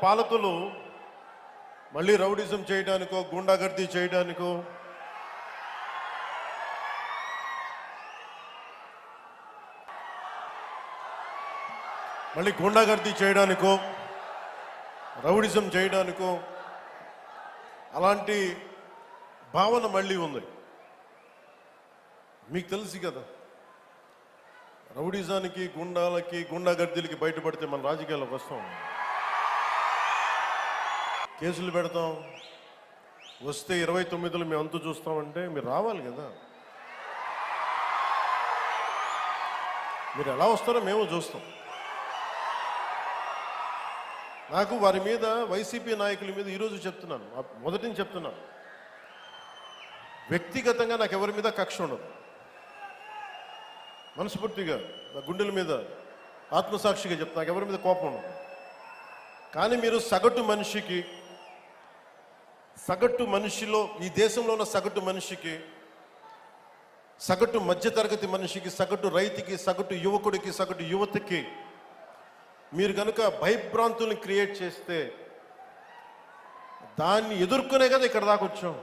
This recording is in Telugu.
పాలకులు మళ్ళీ రౌడిజం చేయడానికో గుండాగర్దీ చేయడానికో మళ్ళీ గుండాగర్దీ చేయడానికో రౌడిజం చేయడానికో అలాంటి భావన మళ్ళీ ఉంది. మీకు తెలుసు కదా, రౌడిజానికి గుండాలకి గుండాగర్దీలకి బయటపడితే మన రాజకీయాలకు వస్తాం, కేసులు పెడతాం, వస్తే 29లో మేము అంతు చూస్తామంటే మీరు రావాలి కదా. మీరు ఎలా వస్తారో మేము చూస్తాం. నాకు వారి మీద, వైసీపీ నాయకుల మీద ఈరోజు చెప్తున్నాను, మొదటి నుంచి చెప్తున్నాను, వ్యక్తిగతంగా నాకు ఎవరి మీద కక్ష ఉండదు. మనస్ఫూర్తిగా నా గుండెల మీద ఆత్మసాక్షిగా చెప్తా, నాకు ఎవరి మీద కోపం ఉండదు. కానీ మీరు సగటు మనిషిలో, ఈ దేశంలో ఉన్న సగటు మనిషికి, సగటు మధ్యతరగతి మనిషికి, సగటు రైతుకి, సగటు యువకుడికి, సగటు యువతకి మీరు కనుక భయభ్రాంతుల్ని క్రియేట్ చేస్తే దాన్ని ఎదుర్కొనే కదా ఇక్కడ దాకా వచ్చాం.